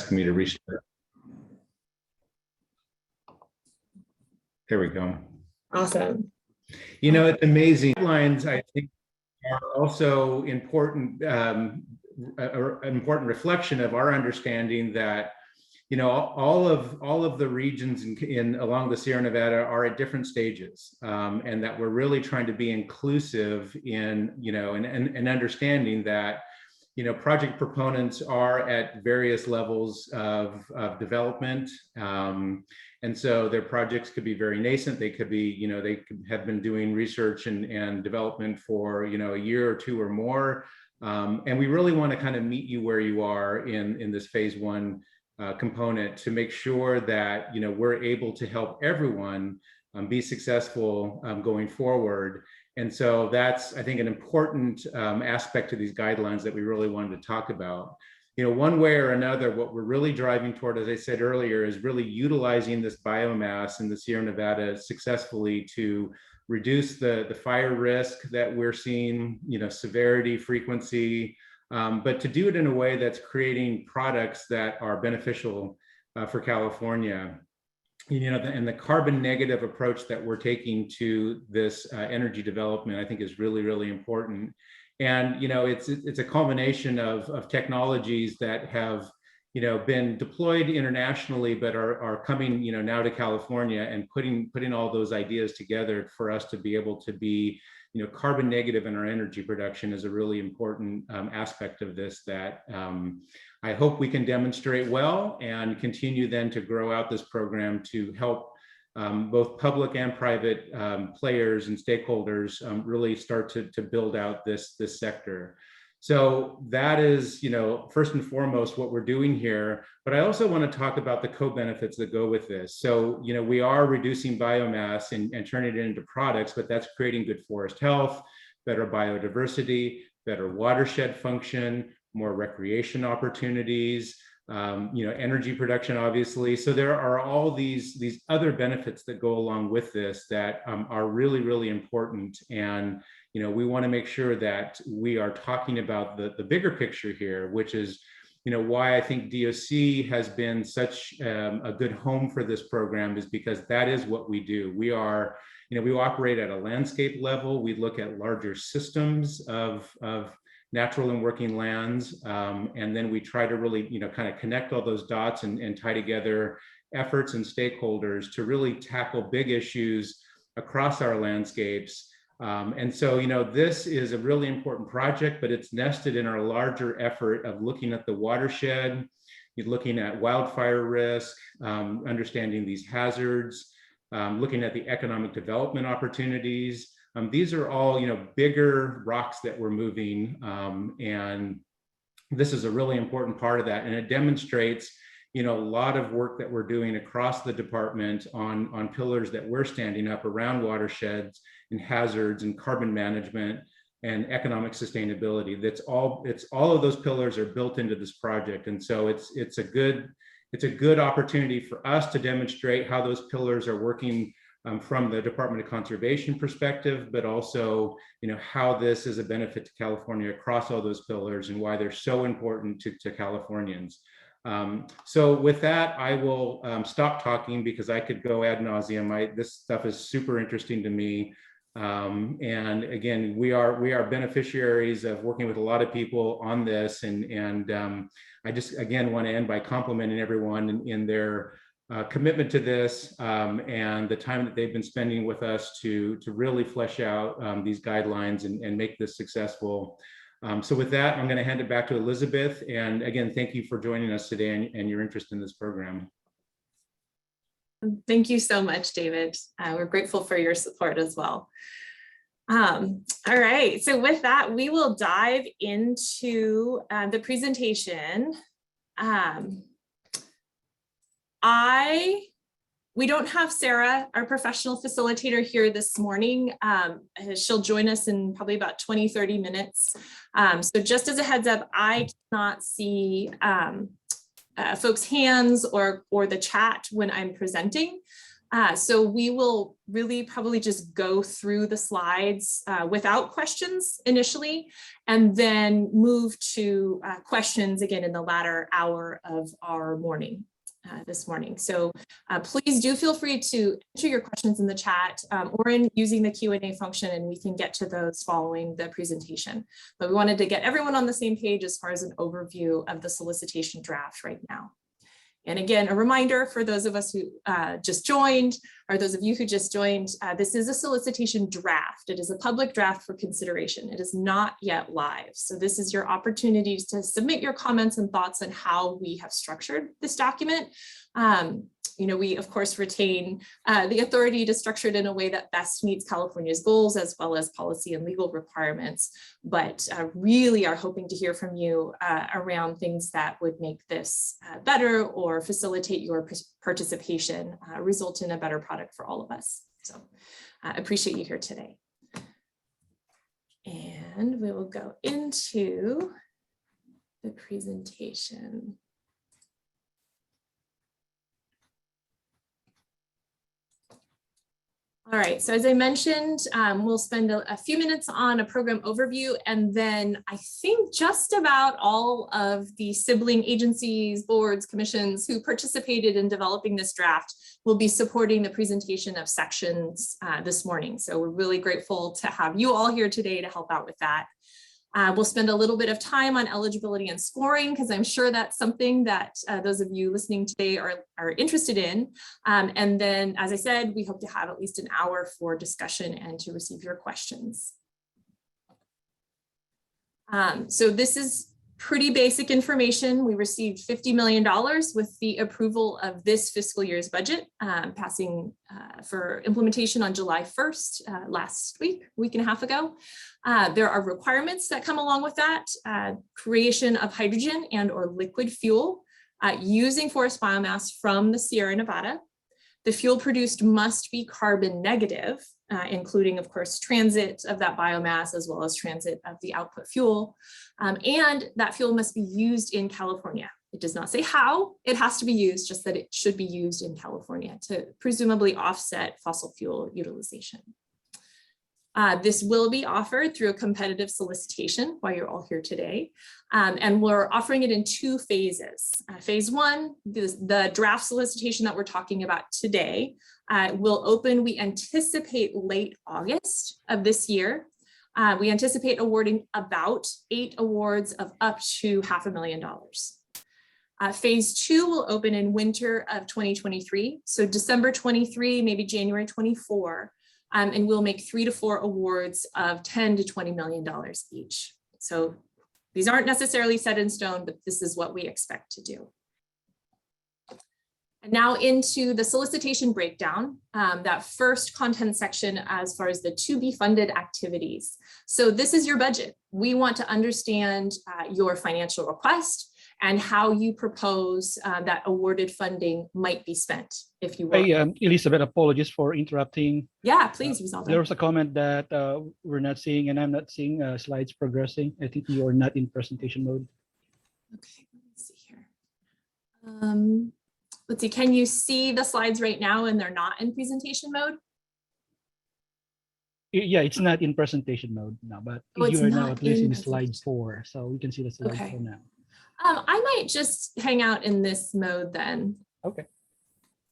asking me to restart. There we go. Awesome. You know, it's amazing. Guidelines, I think, are also important, an important reflection of our understanding that, you know, all of the regions along the Sierra Nevada are at different stages, and that we're really trying to be inclusive in, you know, and understanding that, you know, project proponents are at various levels of development. And so their projects could be very nascent. They could be, you know, they could have been doing research and development for, you know, a year or two or more. And we really want to kind of meet you where you are in this phase one component to make sure that, you know, we're able to help everyone be successful going forward. And so that's, I think, an important aspect of these guidelines that we really wanted to talk about. You know, one way or another, what we're really driving toward, as I said earlier, is really utilizing this biomass in the Sierra Nevada successfully to reduce the fire risk that we're seeing, you know, severity, frequency, but to do it in a way that's creating products that are beneficial for California. You know, and the carbon negative approach that we're taking to this energy development, I think, is really, really important. And, you know, it's a culmination of technologies that have, you know, been deployed internationally, but are coming, you know, now to California, and putting all those ideas together for us to be able to be, you know, carbon negative in our energy production is a really important aspect of this that I hope we can demonstrate well and continue then to grow out this program to help both public and private players and stakeholders really start to build out this sector. So that is, you know, first and foremost what we're doing here. But I also want to talk about the co-benefits that go with this. So, you know, we are reducing biomass and turning it into products, but that's creating good forest health, better biodiversity, better watershed function, more recreation opportunities, you know, energy production, obviously. So there are all these other benefits that go along with this that are really, really important. And, you know, we want to make sure that we are talking about the bigger picture here, which is, you know, why I think DOC has been such a good home for this program, is because that is what we do. We are, you know, we operate at a landscape level. We look at larger systems of natural and working lands. And then we try to really, you know, kind of connect all those dots and tie together efforts and stakeholders to really tackle big issues across our landscapes. And so, you know, this is a really important project, but it's nested in our larger effort of looking at the watershed, looking at wildfire risk, understanding these hazards, looking at the economic development opportunities. These are all, you know, bigger rocks that we're moving, and this is a really important part of that. And it demonstrates, you know, a lot of work that we're doing across the department on pillars that we're standing up around watersheds and hazards and carbon management and economic sustainability. It's all of those pillars are built into this project, and so it's a good opportunity for us to demonstrate how those pillars are working from the Department of Conservation perspective, but also, you know, how this is a benefit to California across all those pillars and why they're so important to Californians. So with that, I will stop talking because I could go ad nauseum. This stuff is super interesting to me. And again, we are beneficiaries of working with a lot of people on this. And I just, again, want to end by complimenting everyone in their commitment to this and the time that they've been spending with us to really flesh out these guidelines and make this successful. So with that, I'm going to hand it back to Elizabeth. And again, thank you for joining us today and your interest in this program. Thank you so much, David. We're grateful for your support as well. All right, so with that, we will dive into the presentation. We don't have Sarah, our professional facilitator, here this morning. She'll join us in probably about 20-30 minutes. So just as a heads up, I cannot see folks' hands or the chat when I'm presenting. So we will really probably just go through the slides without questions initially, and then move to questions again in the latter hour of our morning. This morning. So please do feel free to enter your questions in the chat or in using the Q&A function, and we can get to those following the presentation. But we wanted to get everyone on the same page as far as an overview of the solicitation draft right now. And again, a reminder for those of us who just joined, or those of you who just joined, this is a solicitation draft. It is a public draft for consideration. It is not yet live. So this is your opportunity to submit your comments and thoughts on how we have structured this document. We of course retain the authority to structure it in a way that best meets California's goals as well as policy and legal requirements, but really are hoping to hear from you around things that would make this better or facilitate your participation, result in a better product for all of us. So I appreciate you here today. And we will go into the presentation. All right, so as I mentioned, we'll spend a few minutes on a program overview, and then I think just about all of the sibling agencies, boards, commissions who participated in developing this draft will be supporting the presentation of sections this morning. So we're really grateful to have you all here today to help out with that. We'll spend a little bit of time on eligibility and scoring, because I'm sure that's something that those of you listening today are interested in. And then, as I said, we hope to have at least an hour for discussion and to receive your questions. So this is pretty basic information. We received $50 million with the approval of this fiscal year's budget, passing for implementation on July 1st, last week and a half ago. There are requirements that come along with that, creation of hydrogen and or liquid fuel using forest biomass from the Sierra Nevada. The fuel produced must be carbon negative, including, of course, transit of that biomass as well as transit of the output fuel. And that fuel must be used in California. It does not say how it has to be used, just that it should be used in California to presumably offset fossil fuel utilization. This will be offered through a competitive solicitation while you're all here today. And we're offering it in two phases. Phase one, the draft solicitation that we're talking about today, will open, we anticipate, late August of this year. We anticipate awarding about 8 awards of up to $500,000. Phase two will open in winter of 2023. So December 23, maybe January 24. And we'll make 3 to 4 awards of $10 to $20 million each. So these aren't necessarily set in stone, but this is what we expect to do. And now into the solicitation breakdown, that first content section as far as the to be funded activities. So this is your budget. We want to understand your financial request and how you propose that awarded funding might be spent, if you will. Hey, Elizabeth, apologies for interrupting. Yeah, please, Rosaldo. There was a comment that we're not seeing, and I'm not seeing slides progressing. I think you are not in presentation mode. Okay, let me see here. Let's see, can you see the slides right now and they're not in presentation mode? Yeah, it's not in presentation mode now, but you are now at least in slide 4, so we can see the slide 4 now. I might just hang out in this mode then. Okay.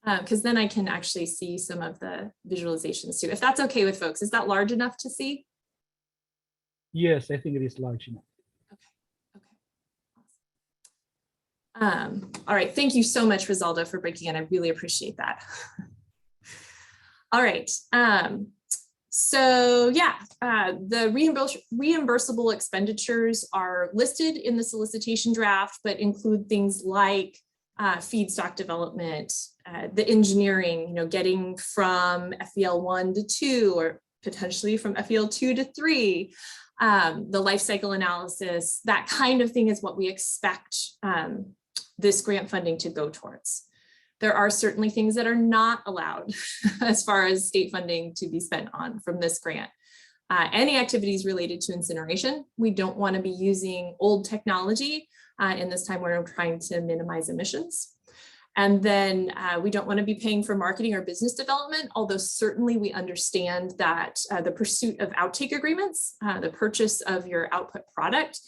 Because then I can actually see some of the visualizations too, if that's okay with folks. Is that large enough to see? Yes, I think it is large enough. Okay. All right, thank you so much, Rosaldo, for breaking in. I really appreciate that. All right. So yeah, the reimbursable expenditures are listed in the solicitation draft, but include things like feedstock development, the engineering, getting from FEL 1 to 2, or potentially from FEL 2 to 3, the life cycle analysis, that kind of thing is what we expect this grant funding to go towards. There are certainly things that are not allowed as far as state funding to be spent on from this grant. Any activities related to incineration, we don't want to be using old technology in this time where we're trying to minimize emissions. And then we don't want to be paying for marketing or business development, although certainly we understand that the pursuit of outtake agreements, the purchase of your output product,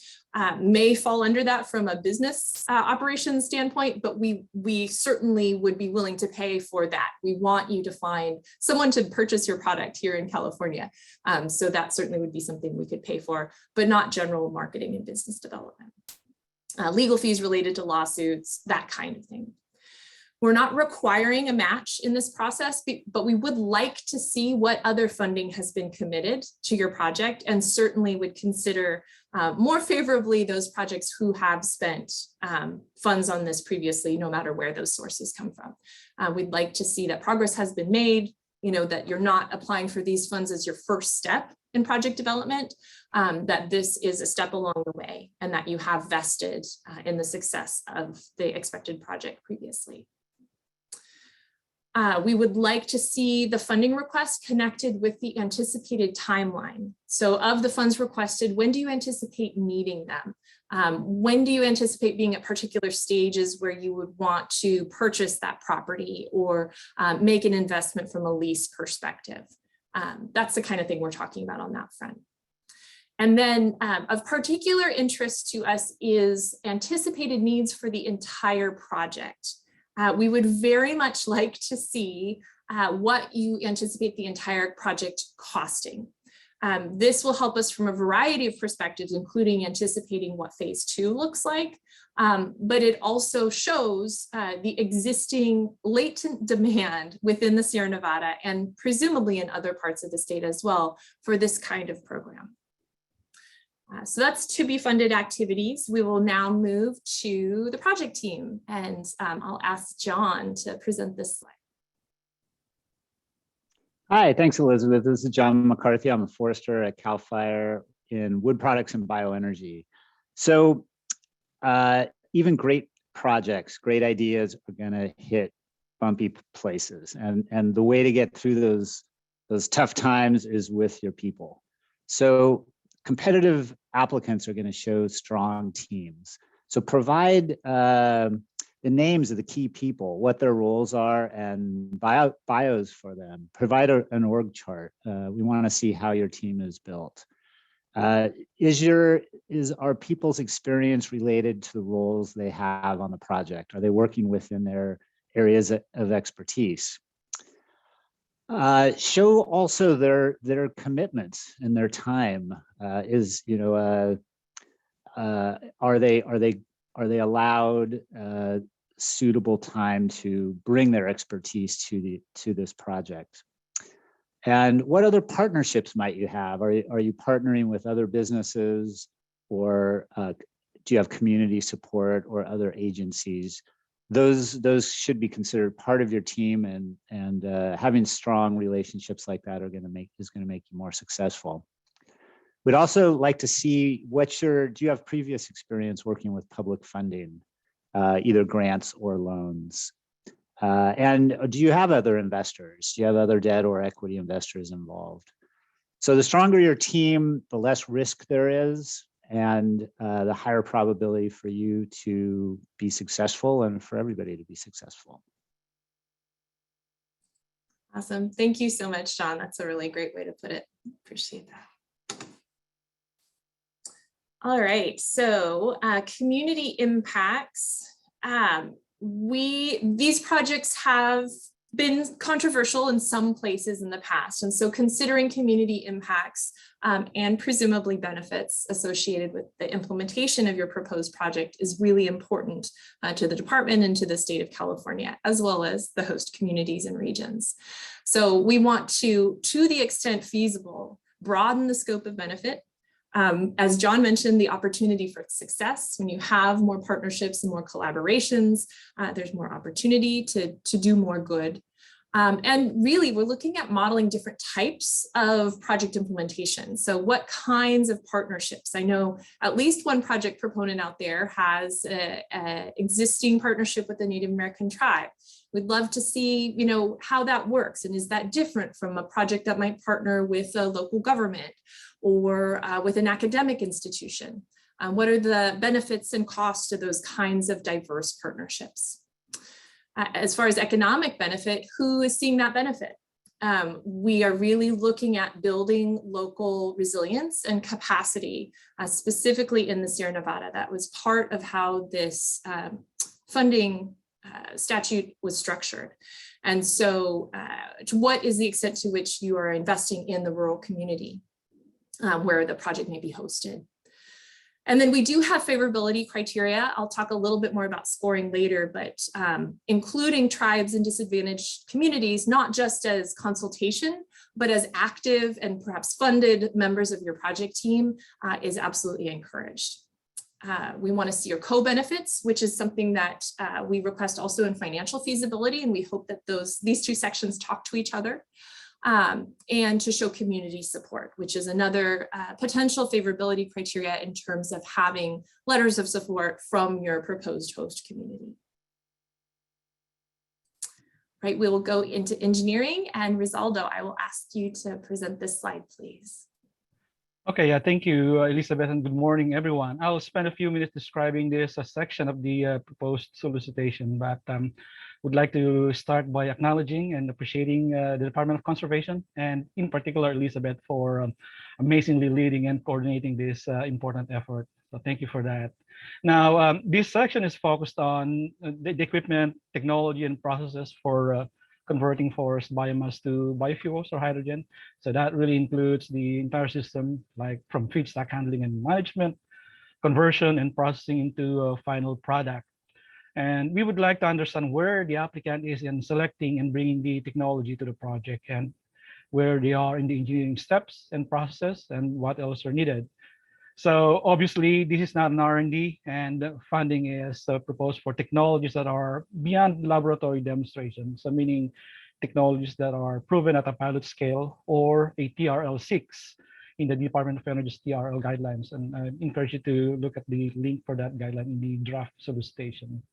may fall under that from a business operations standpoint, but we certainly would be willing to pay for that. We want you to find someone to purchase your product here in California. So that certainly would be something we could pay for, but not general marketing and business development. Legal fees related to lawsuits, that kind of thing. We're not requiring a match in this process, but we would like to see what other funding has been committed to your project, and certainly would consider more favorably those projects who have spent funds on this previously, no matter where those sources come from. We'd like to see that progress has been made, that you're not applying for these funds as your first step in project development, that this is a step along the way, and that you have vested in the success of the expected project previously. We would like to see the funding request connected with the anticipated timeline. So of the funds requested, when do you anticipate needing them? When do you anticipate being at particular stages where you would want to purchase that property or make an investment from a lease perspective? That's the kind of thing we're talking about on that front. And then of particular interest to us is anticipated needs for the entire project. We would very much like to see what you anticipate the entire project costing. This will help us from a variety of perspectives, including anticipating what phase 2 looks like, but it also shows the existing latent demand within the Sierra Nevada and presumably in other parts of the state as well for this kind of program. So that's to be funded activities. We will now move to the project team, and I'll ask John to present this slide. Hi, thanks, Elizabeth. This is John McCarthy. I'm a forester at CAL FIRE in wood products and bioenergy. So even great projects, great ideas are going to hit bumpy places. And the way to get through those tough times is with your people. So competitive applicants are going to show strong teams. So provide the names of the key people, what their roles are, and bios for them. Provide an org chart. We want to see how your team is built. Is our people's experience related to the roles they have on the project? Are they working within their areas of expertise? Show also their commitments and their time. Are they allowed suitable time to bring their expertise to this project? And what other partnerships might you have? Are you partnering with other businesses, or do you have community support or other agencies? Those should be considered part of your team, and having strong relationships like that is going to make you more successful. We'd also like to see do you have previous experience working with public funding, either grants or loans? And do you have other investors? Do you have other debt or equity investors involved? So the stronger your team, the less risk there is, and the higher probability for you to be successful and for everybody to be successful. Awesome. Thank you so much, John. That's a really great way to put it. Appreciate that. All right, so community impacts. These projects have been controversial in some places in the past. And so considering community impacts and presumably benefits associated with the implementation of your proposed project is really important to the department and to the state of California, as well as the host communities and regions. So we want to the extent feasible, broaden the scope of benefit. As John mentioned, the opportunity for success, when you have more partnerships and more collaborations, there's more opportunity to do more good. And really, we're looking at modeling different types of project implementation. So what kinds of partnerships? I know at least one project proponent out there has an existing partnership with the Native American tribe. We'd love to see, how that works. And is that different from a project that might partner with a local government or with an academic institution? What are the benefits and costs of those kinds of diverse partnerships? As far as economic benefit, who is seeing that benefit? We are really looking at building local resilience and capacity, specifically in the Sierra Nevada. That was part of how this funding statute was structured. And so what is the extent to which you are investing in the rural community where the project may be hosted? And then we do have favorability criteria. I'll talk a little bit more about scoring later, but including tribes and disadvantaged communities, not just as consultation, but as active and perhaps funded members of your project team is absolutely encouraged. We want to see your co-benefits, which is something that we request also in financial feasibility, and we hope that these two sections talk to each other. And to show community support, which is another potential favorability criteria in terms of having letters of support from your proposed host community. Right, we will go into engineering, and Rizaldo, I will ask you to present this slide, please. Okay, yeah, thank you, Elizabeth, and good morning, everyone. I'll spend a few minutes describing this section of the proposed solicitation, but would like to start by acknowledging and appreciating the Department of Conservation, and in particular, Elizabeth, for amazingly leading and coordinating this important effort. So thank you for that. Now, this section is focused on the equipment, technology, and processes for converting forest biomass to biofuels or hydrogen. So that really includes the entire system, like from feedstock handling and management, conversion and processing into a final product. And we would like to understand where the applicant is in selecting and bringing the technology to the project, and where they are in the engineering steps and process, and what else are needed. So obviously, this is not an R&D, and funding is proposed for technologies that are beyond laboratory demonstrations, so meaning technologies that are proven at a pilot scale or a TRL6 in the Department of Energy's TRL guidelines. And I encourage you to look at the link for that guideline in the draft solicitation.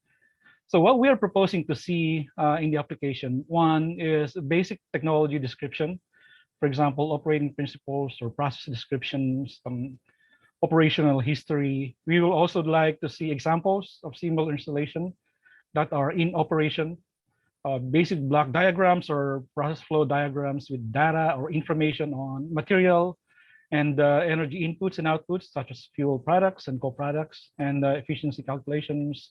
So what we are proposing to see in the application, one is a basic technology description, for example, operating principles or process descriptions, operational history. We will also like to see examples of similar installation that are in operation, basic block diagrams or process flow diagrams with data or information on material and energy inputs and outputs, such as fuel products and co-products, and efficiency calculations.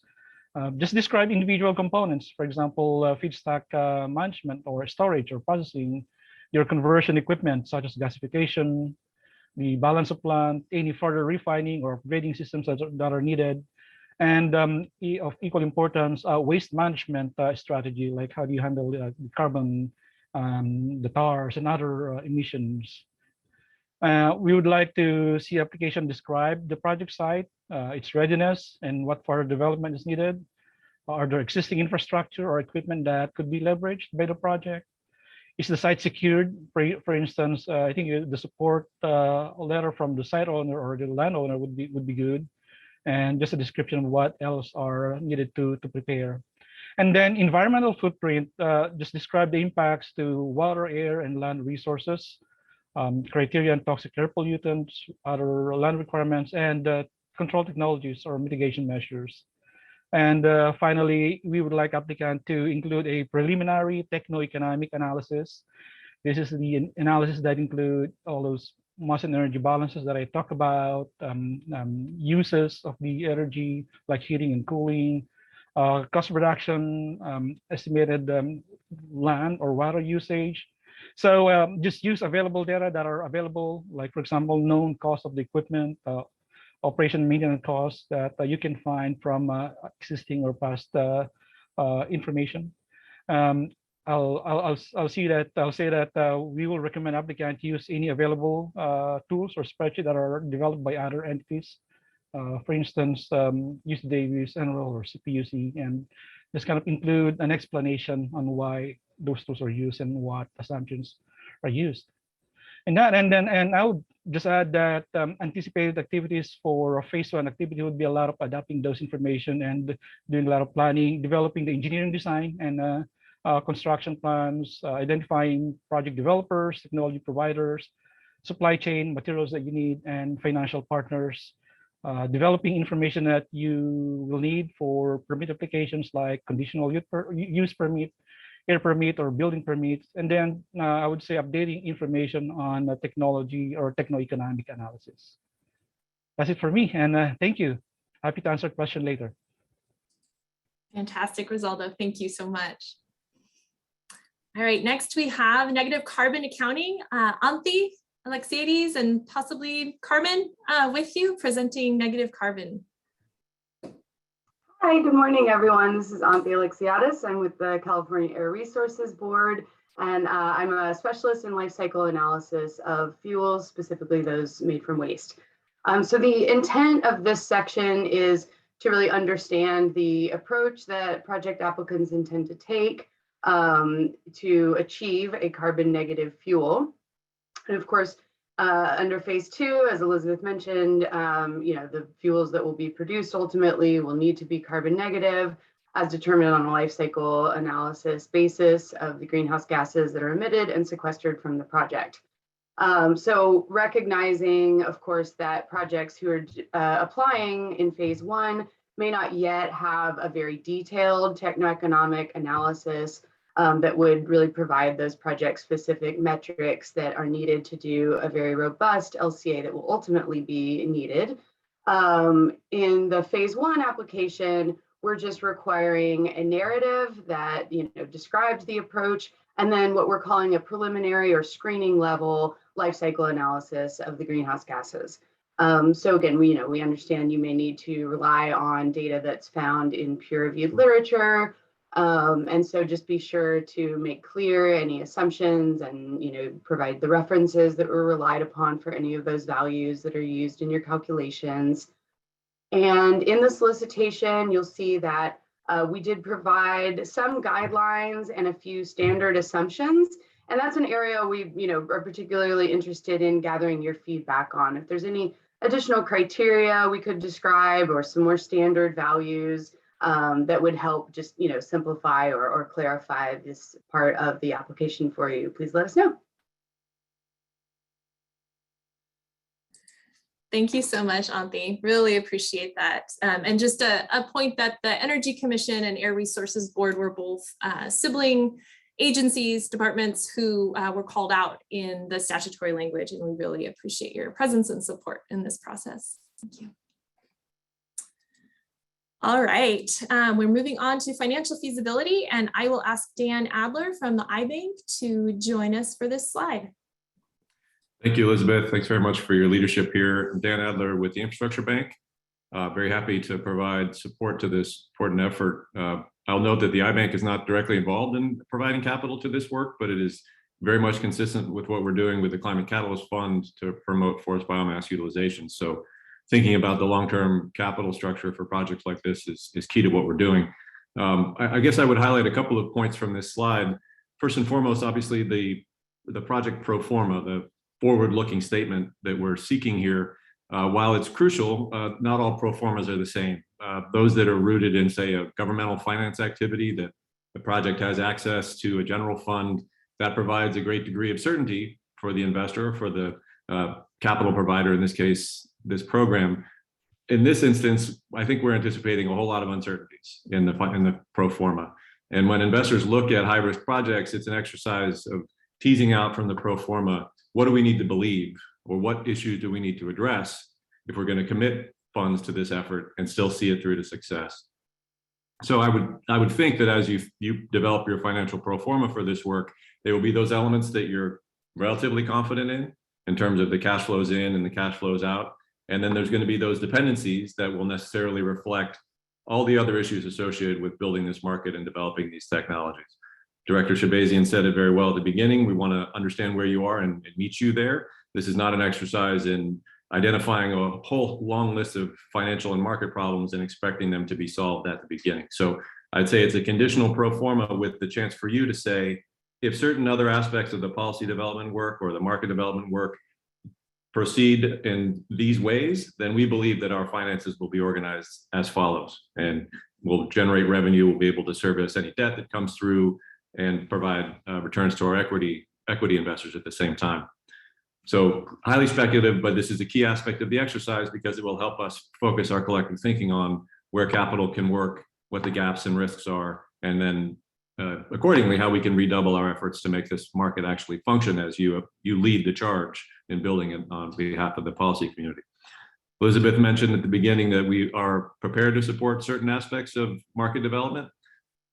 Just describe individual components, for example, feedstock management or storage or processing, your conversion equipment, such as gasification, the balance of plant, any further refining or upgrading systems that are needed, and of equal importance, waste management strategy, like how do you handle the carbon, the tars, and other emissions. We would like to see application describe the project site, its readiness, and what further development is needed. Are there existing infrastructure or equipment that could be leveraged by the project? Is the site secured? For instance, I think the support letter from the site owner or the landowner would be good, and just a description of what else are needed to prepare. And then environmental footprint, just describe the impacts to water, air, and land resources, criteria and toxic air pollutants, other land requirements, and control technologies or mitigation measures. And finally, we would like applicant to include a preliminary techno-economic analysis. This is the analysis that include all those mass and energy balances that I talked about, uses of the energy like heating and cooling, cost reduction, estimated land or water usage. So just use available data that are available, like for example, known cost of the equipment, operation maintenance costs that you can find from existing or past information. I'll say that we will recommend applicant use any available tools or spreadsheet that are developed by other entities. For instance, use Davis, NREL, or CPUC, and just kind of include an explanation on why those tools are used and what assumptions are used. And I would just add that anticipated activities for phase one activity would be a lot of adapting those information and doing a lot of planning, developing the engineering design and construction plans, identifying project developers, technology providers, supply chain materials that you need, and financial partners. developing information that you will need for permit applications like conditional use permit, air permit, or building permits. And then I would say updating information on technology or techno-economic analysis. That's it for me, and thank you. Happy to answer question later. Fantastic, Rosaldo. Thank you so much. All right, next we have negative carbon accounting. Anthi, Alexiades, and possibly Carmen with you presenting negative carbon. Hi, good morning, everyone. This is Anthi Alexiades. I'm with the California Air Resources Board, and I'm a specialist in life cycle analysis of fuels, specifically those made from waste. So the intent of this section is to really understand the approach that project applicants intend to take to achieve a carbon negative fuel. And of course, under phase 2, as Elizabeth mentioned, the fuels that will be produced ultimately will need to be carbon negative as determined on a life cycle analysis basis of the greenhouse gases that are emitted and sequestered from the project. So recognizing, of course, that projects who are applying in phase 1 may not yet have a very detailed techno-economic analysis that would really provide those project-specific metrics that are needed to do a very robust LCA that will ultimately be needed. In the phase 1 application, we're just requiring a narrative that describes the approach, and then what we're calling a preliminary or screening level life cycle analysis of the greenhouse gases. So again, we understand you may need to rely on data that's found in peer-reviewed literature, and so just be sure to make clear any assumptions and provide the references that were relied upon for any of those values that are used in your calculations. And in the solicitation, you'll see that we did provide some guidelines and a few standard assumptions. And that's an area we are particularly interested in gathering your feedback on. If there's any additional criteria we could describe or some more standard values that would help just simplify or clarify this part of the application for you, please let us know. Thank you so much, Anthi. Really appreciate that. And just a point that the Energy Commission and Air Resources Board were both sibling agencies, departments who were called out in the statutory language, and we really appreciate your presence and support in this process. Thank you. All right, we're moving on to financial feasibility, and I will ask Dan Adler from the iBank to join us for this slide. Thank you, Elizabeth. Thanks very much for your leadership here. I'm Dan Adler with the Infrastructure Bank. Very happy to provide support to this important effort. I'll note that the iBank is not directly involved in providing capital to this work, but it is very much consistent with what we're doing with the Climate Catalyst Fund to promote forest biomass utilization. So thinking about the long-term capital structure for projects like this is key to what we're doing. I guess I would highlight a couple of points from this slide. First and foremost, obviously the project pro forma, the forward-looking statement that we're seeking here, while it's crucial, not all pro formas are the same. Those that are rooted in, say, a governmental finance activity that the project has access to a general fund, that provides a great degree of certainty for the investor, for the capital provider, in this case, this program. In this instance, I think we're anticipating a whole lot of uncertainties in the pro forma. And when investors look at high-risk projects, it's an exercise of teasing out from the pro forma, what do we need to believe, or what issues do we need to address if we're going to commit funds to this effort and still see it through to success. So I would think that as you develop your financial pro forma for this work, there will be those elements that you're relatively confident in terms of the cash flows in and the cash flows out. And then there's going to be those dependencies that will necessarily reflect all the other issues associated with building this market and developing these technologies. Director Shabazian said it very well at the beginning. We want to understand where you are and meet you there. This is not an exercise in identifying a whole long list of financial and market problems and expecting them to be solved at the beginning. So I'd say it's a conditional pro forma with the chance for you to say, if certain other aspects of the policy development work or the market development work proceed in these ways, then we believe that our finances will be organized as follows, and will generate revenue, we'll be able to service any debt that comes through and provide returns to our equity investors at the same time. So highly speculative, but this is a key aspect of the exercise because it will help us focus our collective thinking on where capital can work, what the gaps and risks are, and then accordingly, how we can redouble our efforts to make this market actually function as you lead the charge in building it on behalf of the policy community. Elizabeth mentioned at the beginning that we are prepared to support certain aspects of market development,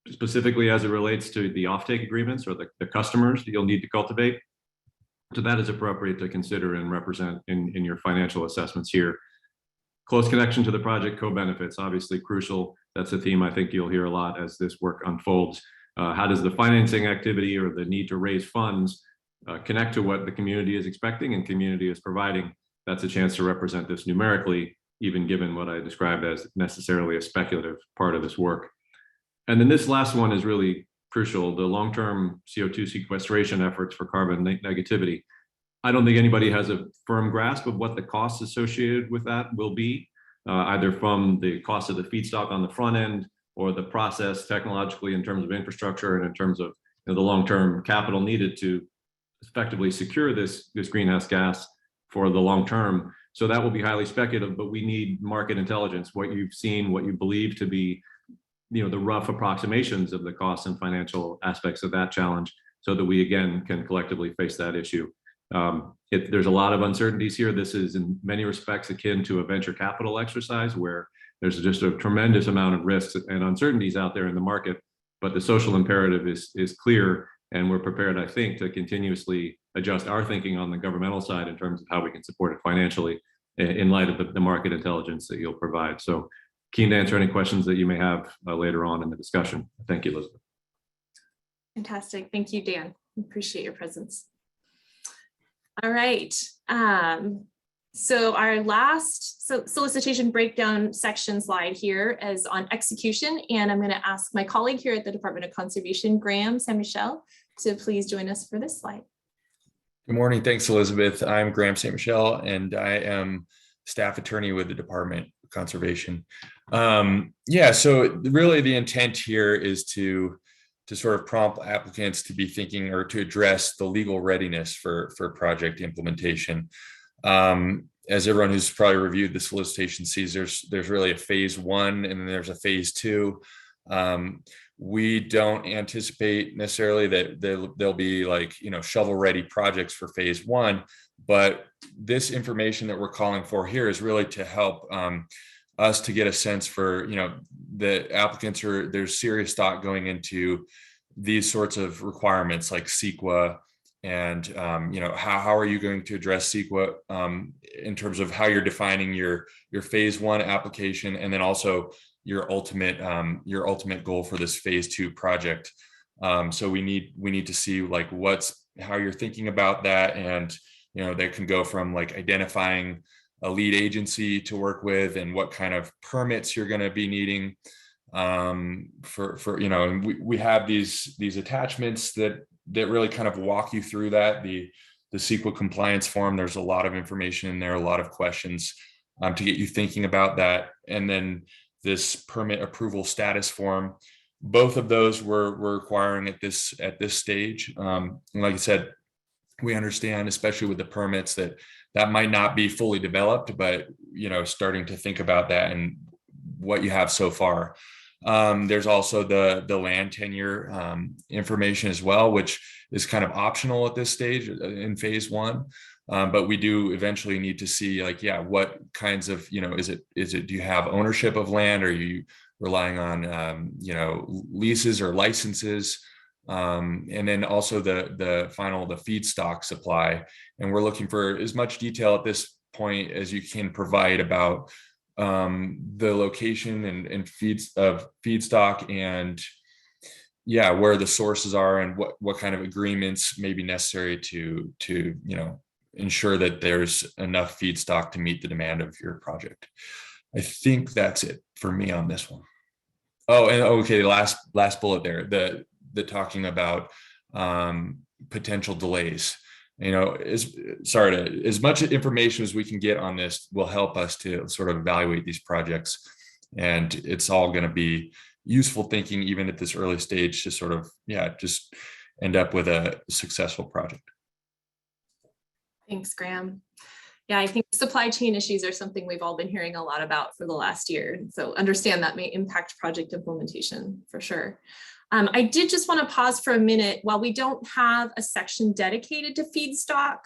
specifically as it relates to the offtake agreements or the customers that you'll need to cultivate. So that is appropriate to consider and represent in your financial assessments here. Close connection to the project co-benefits, obviously crucial. That's a theme I think you'll hear a lot as this work unfolds. How does the financing activity or the need to raise funds connect to what the community is expecting and community is providing? That's a chance to represent this numerically, even given what I described as necessarily a speculative part of this work. And then this last one is really crucial, the long-term CO2 sequestration efforts for carbon negativity. I don't think anybody has a firm grasp of what the costs associated with that will be, either from the cost of the feedstock on the front end or the process technologically in terms of infrastructure and in terms of the long-term capital needed to effectively secure this greenhouse gas for the long term. So that will be highly speculative, but we need market intelligence, what you've seen, what you believe to be the rough approximations of the costs and financial aspects of that challenge so that we again can collectively face that issue. There's a lot of uncertainties here. This is in many respects akin to a venture capital exercise where there's just a tremendous amount of risks and uncertainties out there in the market, but the social imperative is clear, and we're prepared, I think, to continuously adjust our thinking on the governmental side in terms of how we can support it financially in light of the market intelligence that you'll provide. So keen to answer any questions that you may have later on in the discussion. Thank you, Elizabeth. Fantastic. Thank you, Dan. Appreciate your presence. All right. So our last solicitation breakdown section slide here is on execution. And I'm going to ask my colleague here at the Department of Conservation, Graham Saint-Michel, to please join us for this slide. Good morning. Thanks, Elizabeth. I'm Graham Saint-Michel, and I am staff attorney with the Department of Conservation. So really the intent here is to sort of prompt applicants to be thinking or to address the legal readiness for project implementation. As everyone who's probably reviewed the solicitation sees, there's really a phase one and then there's a phase two. We don't anticipate necessarily that there'll be like, shovel ready projects for phase one, but this information that we're calling for here is really to help us to get a sense for, the applicants there's serious thought going into these sorts of requirements like CEQA and, how are you going to address CEQA in terms of how you're defining your phase one application, and then also your ultimate goal for this phase two project. So we need to see like how you're thinking about that, and that can go from like identifying a lead agency to work with and what kind of permits you're going to be needing and we have these attachments that really kind of walk you through that. The CEQA compliance form, there's a lot of information in there, a lot of questions to get you thinking about that. And then this permit approval status form, both of those we're requiring at this stage. And like I said, we understand, especially with the permits, that might not be fully developed, but starting to think about that and what you have so far. There's also the land tenure information as well, which is kind of optional at this stage in phase one. But we do eventually need to see what kinds of, is it, do you have ownership of land? Are you relying on, leases or licenses? And then also the feedstock supply. And we're looking for as much detail at this point as you can provide about the location and feedstock and where the sources are and what kind of agreements may be necessary to ensure that there's enough feedstock to meet the demand of your project. I think that's it for me on this one. Oh, and okay, the last bullet there, the talking about potential delays. As much information as we can get on this will help us to sort of evaluate these projects, and it's all going to be useful thinking even at this early stage to sort of just end up with a successful project. Thanks, Graham. Yeah, I think supply chain issues are something we've all been hearing a lot about for the last year. So understand that may impact project implementation for sure. I did just want to pause for a minute. While we don't have a section dedicated to feedstock,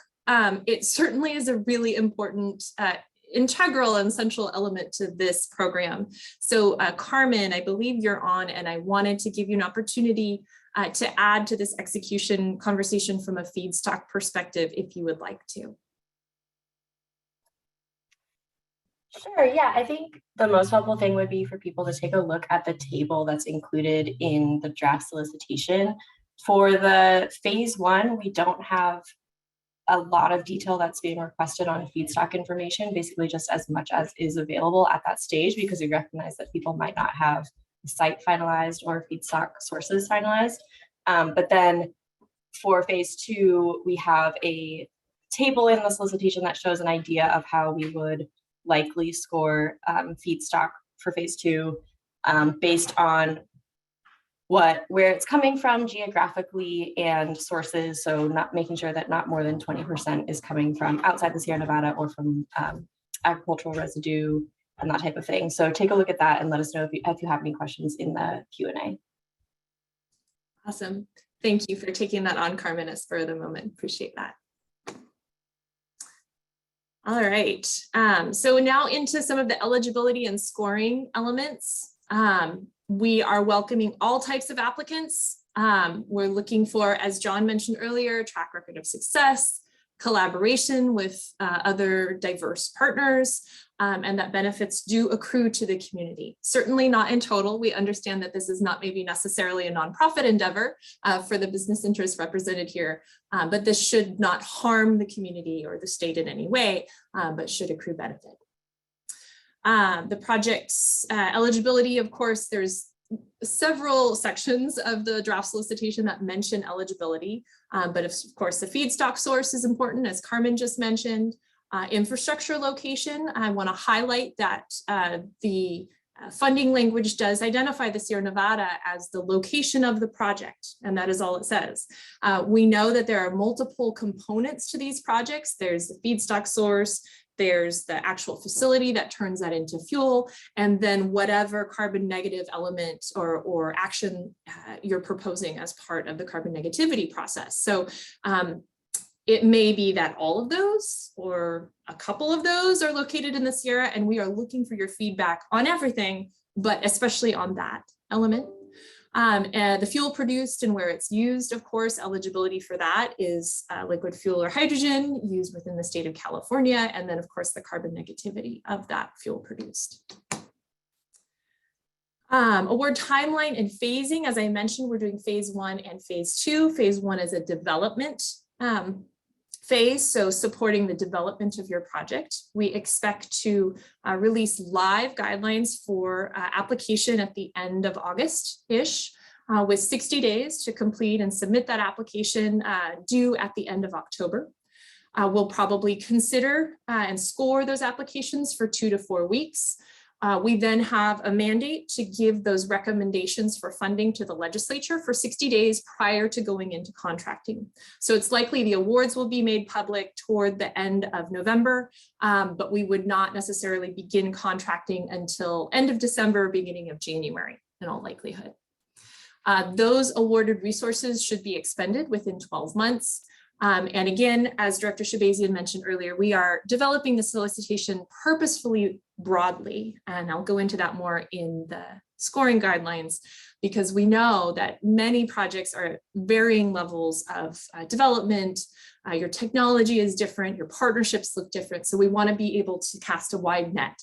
it certainly is a really important integral and central element to this program. So Carmen, I believe you're on, and I wanted to give you an opportunity to add to this execution conversation from a feedstock perspective, if you would like to. Sure, yeah, I think the most helpful thing would be for people to take a look at the table that's included in the draft solicitation. For the phase 1, we don't have a lot of detail that's being requested on feedstock information, basically just as much as is available at that stage, because we recognize that people might not have the site finalized or feedstock sources finalized. But then for phase 2, we have a table in the solicitation that shows an idea of how we would likely score feedstock for phase 2 based on where it's coming from geographically and sources. So not making sure that not more than 20% is coming from outside the Sierra Nevada or from agricultural residue and that type of thing. So take a look at that and let us know if you have any questions in the Q&A. Awesome. Thank you for taking that on, Carmen, as for the moment. Appreciate that. All right, so now into some of the eligibility and scoring elements. We are welcoming all types of applicants. We're looking for, as John mentioned earlier, track record of success, collaboration with other diverse partners, and that benefits do accrue to the community. Certainly not in total. We understand that this is not maybe necessarily a nonprofit endeavor for the business interests represented here, but this should not harm the community or the state in any way, but should accrue benefit. The project's eligibility, of course, there's several sections of the draft solicitation that mention eligibility, but of course the feedstock source is important, as Carmen just mentioned. Infrastructure location, I want to highlight that the funding language does identify the Sierra Nevada as the location of the project, and that is all it says. We know that there are multiple components to these projects. There's the feedstock source, there's the actual facility that turns that into fuel, and then whatever carbon negative element or action you're proposing as part of the carbon negativity process. So it may be that all of those or a couple of those are located in the Sierra, and we are looking for your feedback on everything, but especially on that element. And the fuel produced and where it's used, of course, eligibility for that is liquid fuel or hydrogen used within the state of California, and then of course the carbon negativity of that fuel produced. Award timeline and phasing, as I mentioned, we're doing phase 1 and phase 2. Phase 1 is a development phase, so supporting the development of your project. We expect to release live guidelines for application at the end of August-ish, with 60 days to complete and submit that application due at the end of October. We'll probably consider and score those applications for 2 to 4 weeks. We then have a mandate to give those recommendations for funding to the legislature for 60 days prior to going into contracting. So it's likely the awards will be made public toward the end of November, but we would not necessarily begin contracting until end of December, beginning of January, in all likelihood. Those awarded resources should be expended within 12 months. And again, as Director Shabazian mentioned earlier, we are developing the solicitation purposefully broadly, and I'll go into that more in the scoring guidelines, because we know that many projects are at varying levels of development. Your technology is different, your partnerships look different, so we want to be able to cast a wide net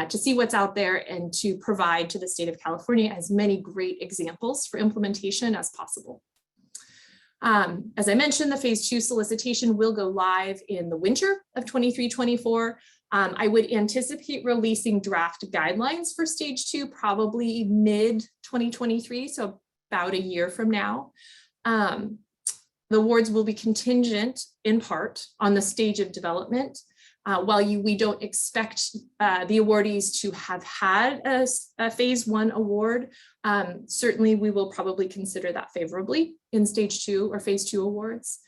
to see what's out there and to provide to the state of California as many great examples for implementation as possible. As I mentioned, the phase 2 solicitation will go live in the winter of 23-24. I would anticipate releasing draft guidelines for stage 2 probably mid 2023, so about a year from now. The awards will be contingent in part on the stage of development. While we don't expect the awardees to have had a phase 1 award, certainly we will probably consider that favorably in stage 2 or phase 2 awards.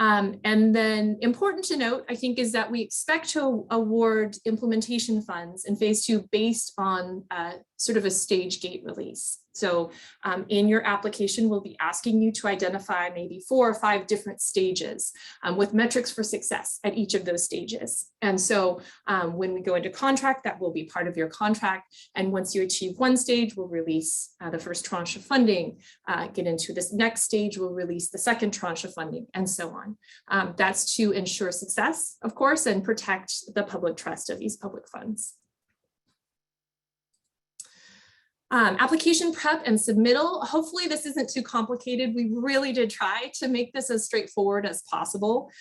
And then important to note, I think, is that we expect to award implementation funds in phase 2 based on sort of a stage gate release. So in your application, we'll be asking you to identify maybe 4 or 5 different stages with metrics for success at each of those stages. And so when we go into contract, that will be part of your contract. And once you achieve one stage, we'll release the first tranche of funding, get into this next stage, we'll release the second tranche of funding, and so on. That's to ensure success, of course, and protect the public trust of these public funds. Application prep and submittal. Hopefully this isn't too complicated. We really did try to make this as straightforward as possible.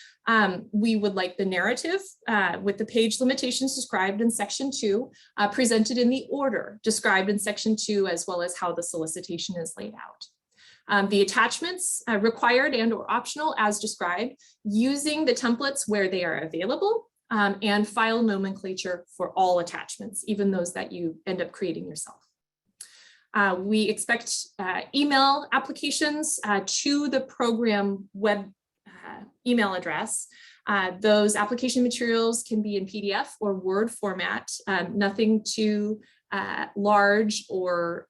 We would like the narrative with the page limitations described in section 2, presented in the order described in section 2, as well as how the solicitation is laid out. The attachments required and or optional as described, using the templates where they are available, and file nomenclature for all attachments, even those that you end up creating yourself. We expect email applications to the program web email address. Those application materials can be in PDF or Word format, nothing too large or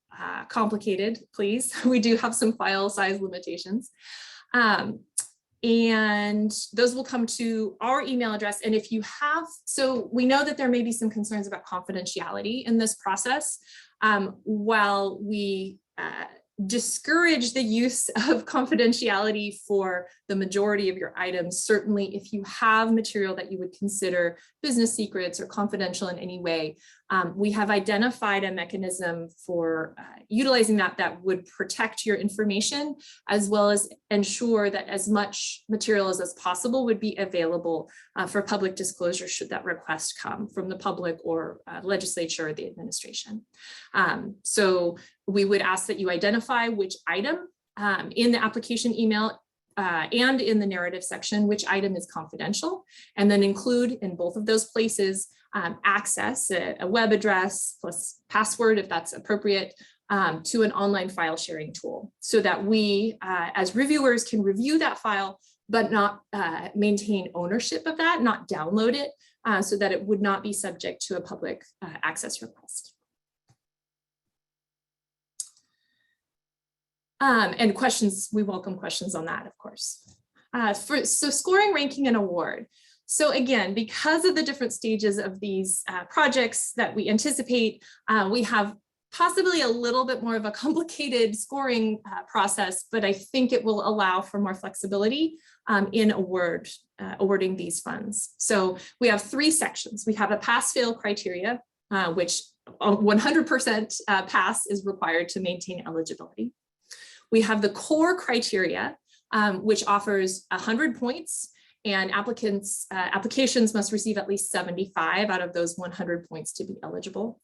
complicated, please. We do have some file size limitations. And those will come to our email address. And if you have, so we know that there may be some concerns about confidentiality in this process. While we discourage the use of confidentiality for the majority of your items, certainly if you have material that you would consider business secrets or confidential in any way, we have identified a mechanism for utilizing that would protect your information, as well as ensure that as much material as possible would be available for public disclosure should that request come from the public or legislature or the administration. So we would ask that you identify which item in the application email and in the narrative section, which item is confidential, and then include in both of those places access, a web address plus password, if that's appropriate, to an online file sharing tool, so that we as reviewers can review that file, but not maintain ownership of that, not download it, so that it would not be subject to a public access request. And questions, we welcome questions on that, of course. So scoring, ranking, and award. So again, because of the different stages of these projects that we anticipate, we have possibly a little bit more of a complicated scoring process, but I think it will allow for more flexibility in awarding these funds. So we have 3 sections. We have a pass-fail criteria, which 100% pass is required to maintain eligibility. We have the core criteria, which offers 100 points, and applications must receive at least 75 out of those 100 points to be eligible.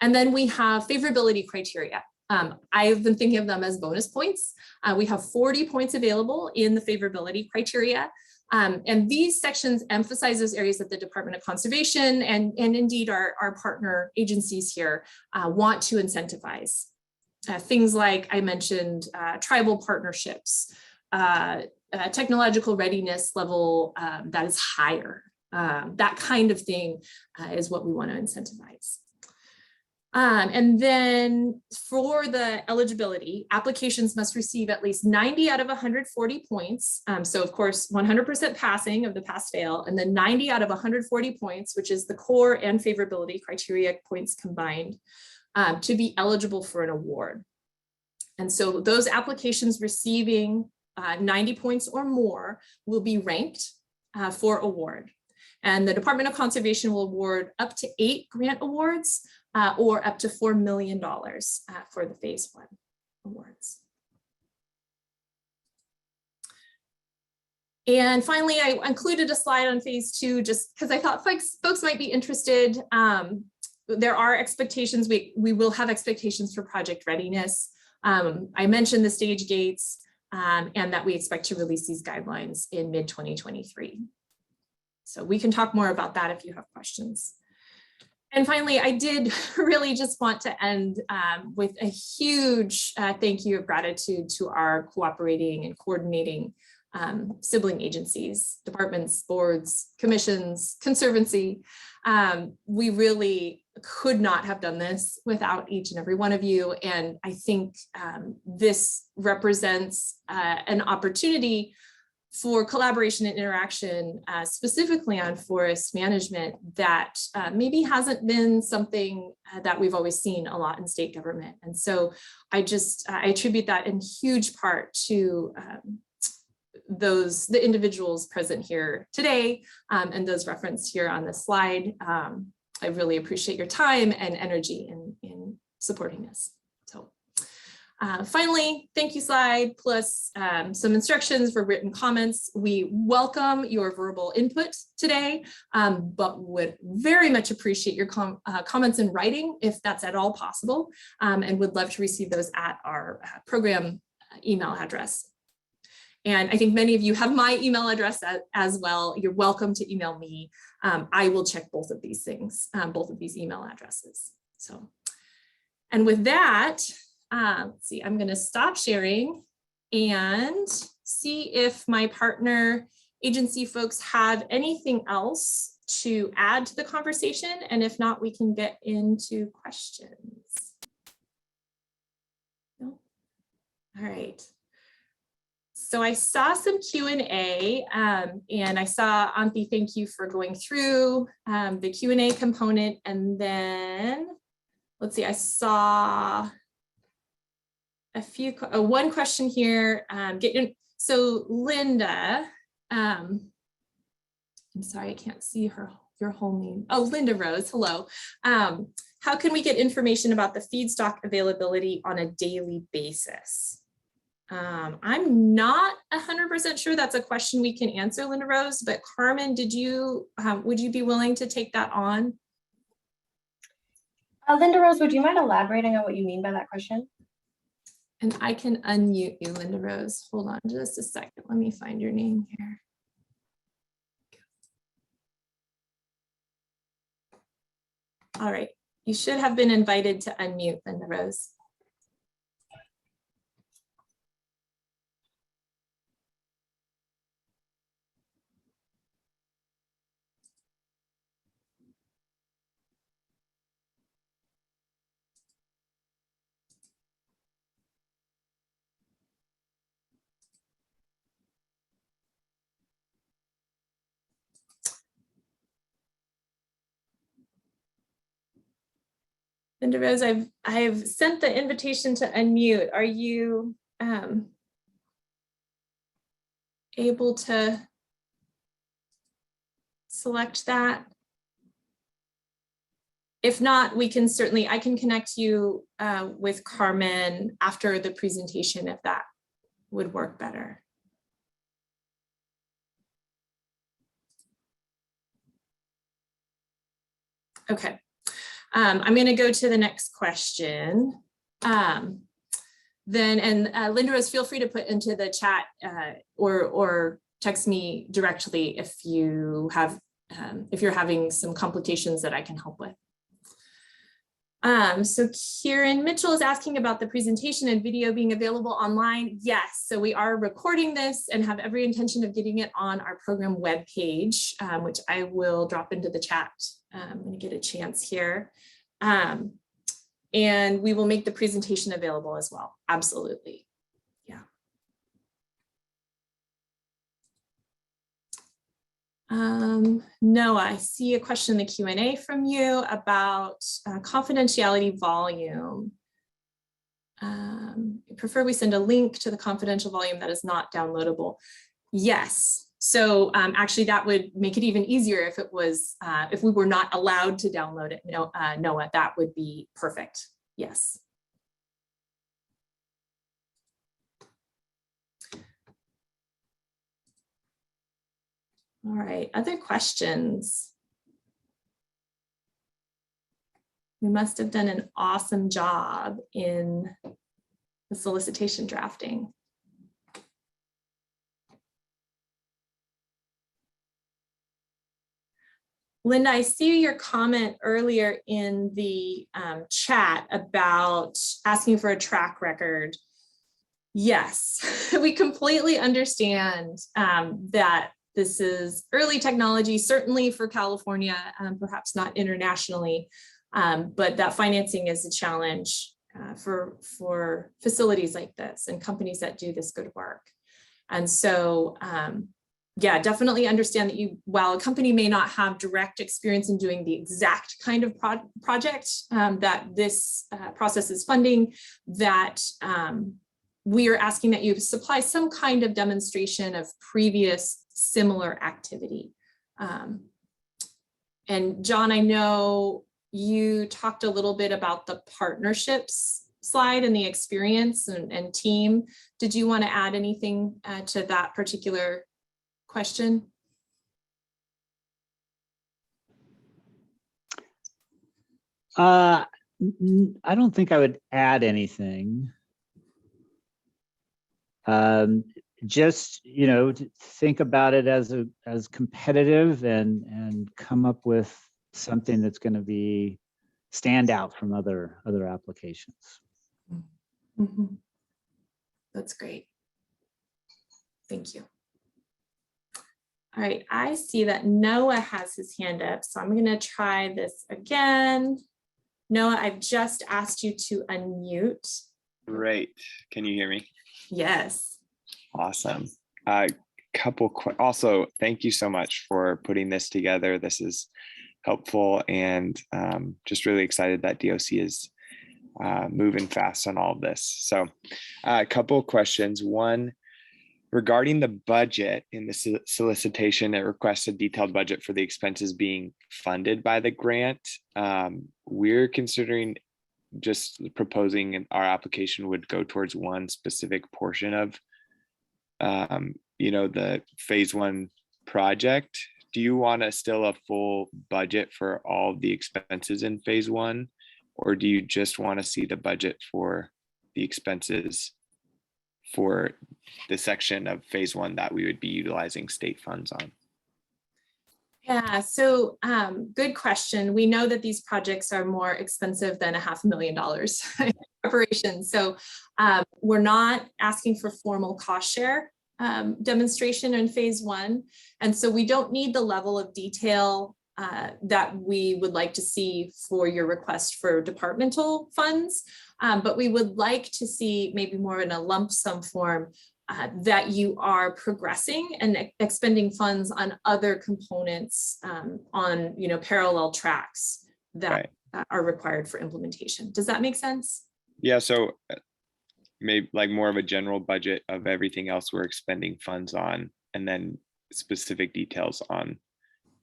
And then we have favorability criteria. I've been thinking of them as bonus points. We have 40 points available in the favorability criteria. And these sections emphasize those areas that the Department of Conservation and indeed our partner agencies here want to incentivize. Things like I mentioned, tribal partnerships, technological readiness level that is higher. That kind of thing is what we want to incentivize. And then for the eligibility, applications must receive at least 90 out of 140 points. So of course, 100% passing of the pass-fail, and then 90 out of 140 points, which is the core and favorability criteria points combined, to be eligible for an award. And so those applications receiving 90 points or more will be ranked for award. And the Department of Conservation will award up to 8 grant awards or up to $4 million for the phase 1 awards. And finally, I included a slide on phase 2 just because I thought folks might be interested. There are expectations, we will have expectations for project readiness. I mentioned the stage gates and that we expect to release these guidelines in mid-2023. So we can talk more about that if you have questions. And finally, I did really just want to end with a huge thank you of gratitude to our cooperating and coordinating sibling agencies, departments, boards, commissions, conservancy. We really could not have done this without each and every one of you. And I think this represents an opportunity for collaboration and interaction, specifically on forest management, that maybe hasn't been something that we've always seen a lot in state government. And so I attribute that in huge part to the individuals present here today, and those referenced here on the slide. I really appreciate your time and energy in supporting this. So finally, thank you slide plus some instructions for written comments. We welcome your verbal input today, but would very much appreciate your comments in writing if that's at all possible, and would love to receive those at our program email address. And I think many of you have my email address as well. You're welcome to email me. I will check both of these things, both of these email addresses. So, and with that, let's see, I'm going to stop sharing and see if my partner agency folks have anything else to add to the conversation. And if not, we can get into questions. No? All right. So I saw some Q&A, and I saw, Anthi, thank you for going through the Q&A component. And then, let's see, I saw a few, one question here. So Linda, I'm sorry, I can't see your whole name. Oh, Linda Rose, hello. How can we get information about the feedstock availability on a daily basis? I'm not 100% sure that's a question we can answer, Linda Rose, but Carmen, would you be willing to take that on? Linda Rose, would you mind elaborating on what you mean by that question? And I can unmute you, Linda Rose. Hold on just a second. Let me find your name here. All right, you should have been invited to unmute, Linda Rose. Linda Rose, I've sent the invitation to unmute. Are you able to select that? If not, I can connect you with Carmen after the presentation if that would work better. Okay. I'm going to go to the next question. Linda Rose, feel free to put into the chat or text me directly if you're having some complications that I can help with. So Kieran Mitchell is asking about the presentation and video being available online. Yes, so we are recording this and have every intention of getting it on our program webpage, which I will drop into the chat when I get a chance here. And we will make the presentation available as well. Absolutely. Yeah. Noah, I see a question in the Q&A from you about confidentiality volume. I prefer we send a link to the confidential volume that is not downloadable. Yes. So actually that would make it even easier if it was, if we were not allowed to download it, Noah, that would be perfect. Yes. All right, other questions? We must have done an awesome job in the solicitation drafting. Linda, I see your comment earlier in the chat about asking for a track record. Yes, we completely understand that this is early technology, certainly for California, perhaps not internationally, but that financing is a challenge for facilities like this and companies that do this good work. And so, yeah, definitely understand that while a company may not have direct experience in doing the exact kind of project that this process is funding, that we are asking that you supply some kind of demonstration of previous similar activity. And John, I know you talked a little bit about the partnerships slide and the experience and team. Did you want to add anything to that particular question? I don't think I would add anything. Just, you know, to think about it as competitive and come up with something that's going to be stand out from other applications. Mm-hmm. That's great. Thank you. All right, I see that Noah has his hand up, so I'm going to try this again. Noah, I've just asked you to unmute. Great. Can you hear me? Yes. Awesome. Also, thank you so much for putting this together. This is helpful, and just really excited that DOC is moving fast on all of this. So a couple of questions. One, regarding the budget in the solicitation, it requests a detailed budget for the expenses being funded by the grant. We're considering just proposing our application would go towards one specific portion of, you know, the phase 1 project. Do you want still a full budget for all the expenses in phase 1, or do you just want to see the budget for the expenses for the section of phase 1 that we would be utilizing state funds on? Yeah, so good question. We know that these projects are more expensive than $500,000 in preparation. So we're not asking for formal cost share demonstration in phase 1. And so we don't need the level of detail that we would like to see for your request for departmental funds. But we would like to see maybe more in a lump sum form that you are progressing and expending funds on other components on, you know, parallel tracks that are required for implementation. Does that make sense? Yeah, so maybe like more of a general budget of everything else we're expending funds on, and then specific details on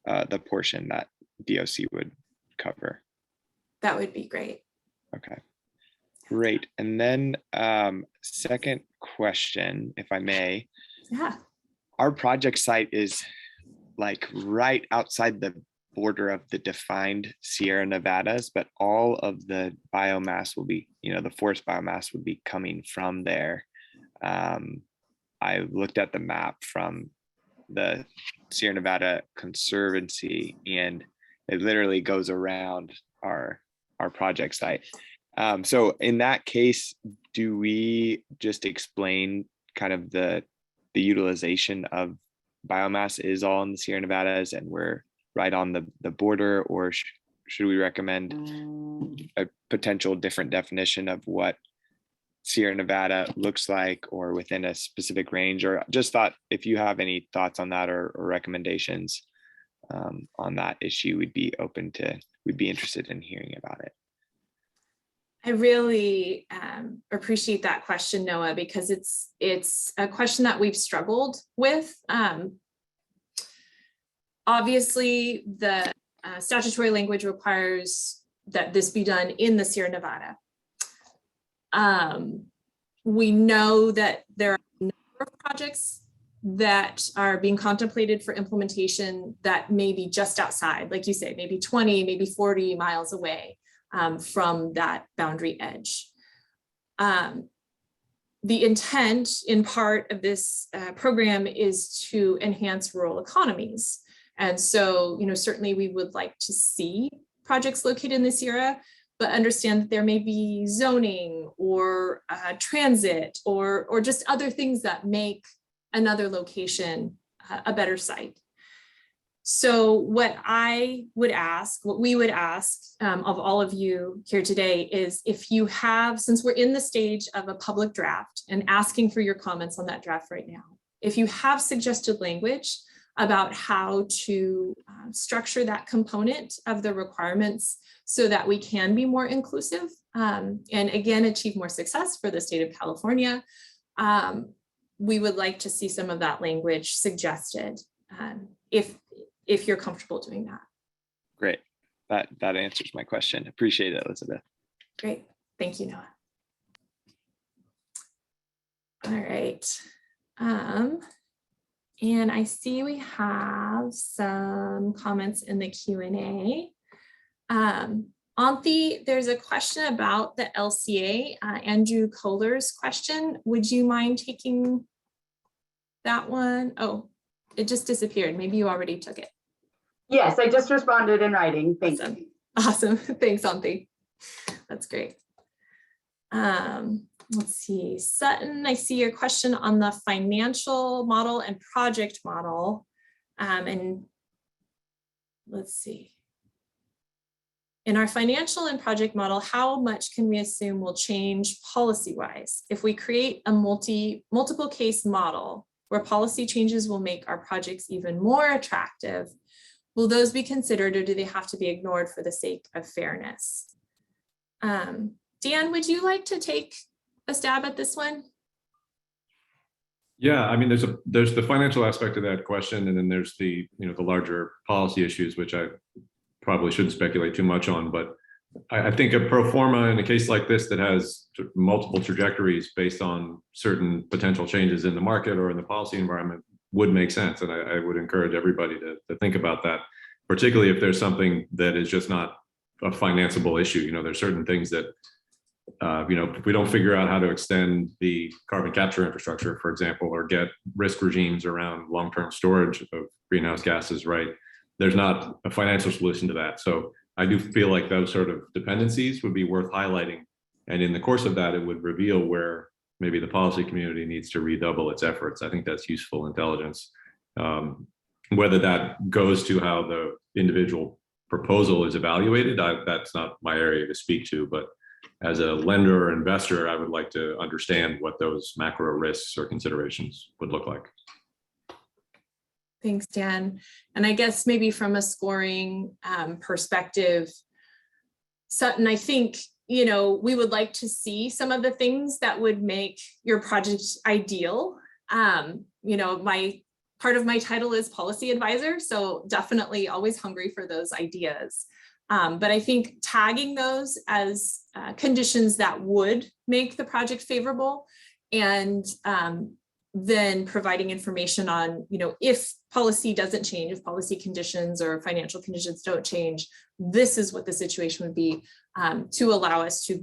the portion that DOC would cover. That would be great. Okay. Great. And then second question, if I may. Yeah. Our project site is like right outside the border of the defined Sierra Nevadas, but all of the biomass will be, you know, the forest biomass would be coming from there. I looked at the map from the Sierra Nevada Conservancy, and it literally goes around our project site. So in that case, do we just explain kind of the utilization of biomass is all in the Sierra Nevadas and we're right on the border, or should we recommend a potential different definition of what Sierra Nevada looks like, or within a specific range? Or just thought if you have any thoughts on that or recommendations on that issue, we'd be interested in hearing about it. I really appreciate that question, Noah, because it's a question that we've struggled with. Obviously, the statutory language requires that this be done in the Sierra Nevada. We know that there are a number of projects that are being contemplated for implementation that may be just outside, like you say, maybe 20, maybe 40 miles away from that boundary edge. The intent in part of this program is to enhance rural economies. And so, you know, certainly we would like to see projects located in the Sierra. but understand that there may be zoning or transit or just other things that make another location a better site. So what we would ask of all of you here today is, if you have, since we're in the stage of a public draft and asking for your comments on that draft right now, if you have suggested language about how to structure that component of the requirements so that we can be more inclusive and again, achieve more success for the state of California, we would like to see some of that language suggested if you're comfortable doing that. Great. That answers my question. Appreciate it, Elizabeth. Great. Thank you, Noah. All right. And I see we have some comments in the Q&A. Anthi, there's a question about the LCA, Andrew Kohler's question. Would you mind taking that one? Oh, it just disappeared. Maybe you already took it. Yes, I just responded in writing. Thank you. Awesome. Thanks, Anthi. That's great. Let's see, Sutton, I see your question on the financial model and project model. And let's see. In our financial and project model, how much can we assume will change policy-wise? If we create a multiple case model where policy changes will make our projects even more attractive, will those be considered, or do they have to be ignored for the sake of fairness? Dan, would you like to take a stab at this one? Yeah, I mean, there's the financial aspect of that question, and then there's the the larger policy issues, which I probably shouldn't speculate too much on. But I think a pro forma in a case like this that has multiple trajectories based on certain potential changes in the market or in the policy environment would make sense, and I would encourage everybody to think about that, particularly if there's something that is just not a financeable issue. There's certain things that if we don't figure out how to extend the carbon capture infrastructure, for example, or get risk regimes around long-term storage of greenhouse gases right, there's not a financial solution to that. So I do feel like those sort of dependencies would be worth highlighting. And in the course of that, it would reveal where maybe the policy community needs to redouble its efforts. I think that's useful intelligence. Whether that goes to how the individual proposal is evaluated, that's not my area to speak to, but as a lender or investor, I would like to understand what those macro risks or considerations would look like. Thanks, Dan. And I guess maybe from a scoring perspective, Sutton, I think, we would like to see some of the things that would make your project ideal. Part of my title is policy advisor, so definitely always hungry for those ideas. But I think tagging those as conditions that would make the project favorable, and then providing information on, if policy doesn't change, if policy conditions or financial conditions don't change, this is what the situation would be, to allow us to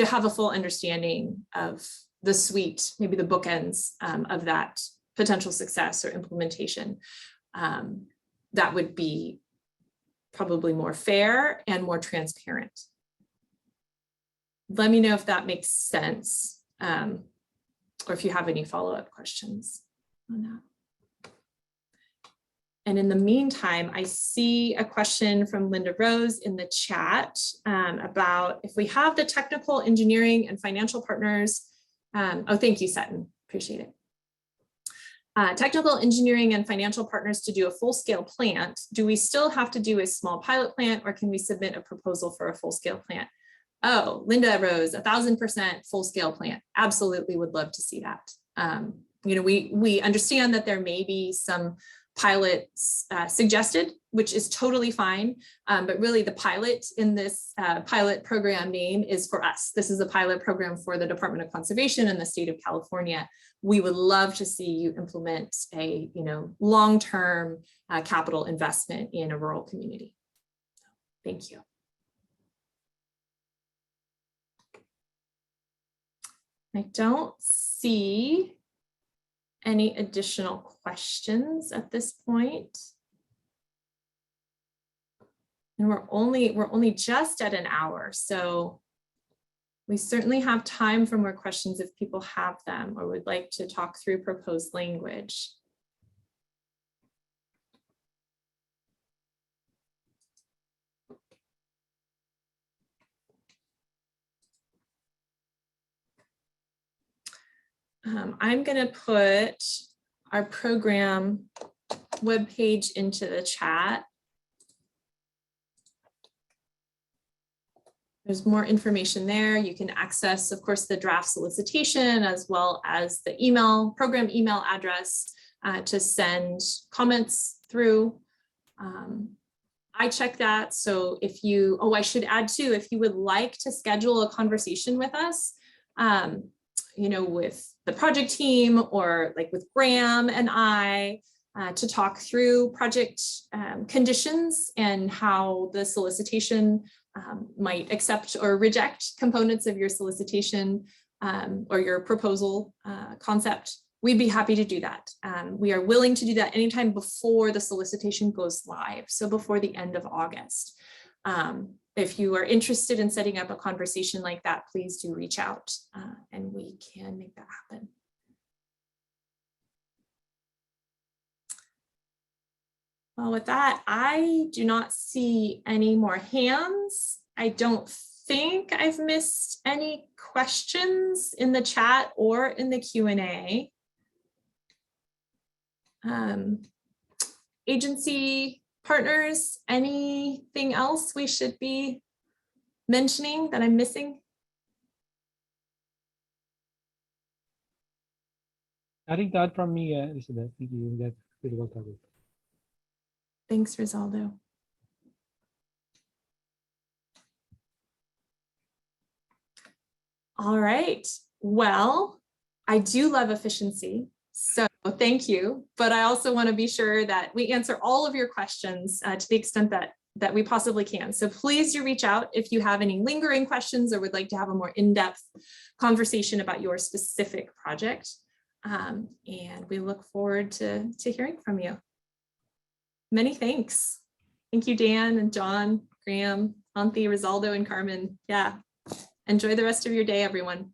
have a full understanding of the suite, maybe the bookends of that potential success or implementation. That would be probably more fair and more transparent. Let me know if that makes sense, or if you have any follow-up questions on that. And in the meantime, I see a question from Linda Rose in the chat about if we have the technical, engineering, and financial partners. Oh, thank you, Sutton. Appreciate it. Technical, engineering, and financial partners to do a full-scale plant, do we still have to do a small pilot plant, or can we submit a proposal for a full-scale plant? Oh, Linda Rose, 1000% full-scale plant. Absolutely would love to see that. We understand that there may be some pilots suggested, which is totally fine. But really the pilot in this pilot program name is for us. This is a pilot program for the Department of Conservation in the state of California. We would love to see you implement a long-term capital investment in a rural community. Thank you. I don't see any additional questions at this point. And we're only just at an hour, so we certainly have time for more questions if people have them or would like to talk through proposed language. I'm going to put our program webpage into the chat. There's more information there. You can access, of course, the draft solicitation as well as the program email address to send comments through. I check that. So if you, I should add too, if you would like to schedule a conversation with us, with the project team or like with Graham and I to talk through project conditions and how the solicitation might accept or reject components of your solicitation or your proposal concept, we'd be happy to do that. We are willing to do that anytime before the solicitation goes live, so before the end of August. If you are interested in setting up a conversation like that, please do reach out and we can make that happen. Well, with that, I do not see any more hands. I don't think I've missed any questions in the chat or in the Q&A. Agency partners, anything else we should be mentioning that I'm missing? I think that from me, Elizabeth. Thank you. That's pretty well covered. Thanks, Rosaldo. All right. Well, I do love efficiency, so thank you. But I also want to be sure that we answer all of your questions to the extent that we possibly can. So please do reach out if you have any lingering questions or would like to have a more in-depth conversation about your specific project. And we look forward to hearing from you. Many thanks. Thank you, Dan and John, Graham, Anthi, Rosaldo, and Carmen. Yeah. Enjoy the rest of your day, everyone.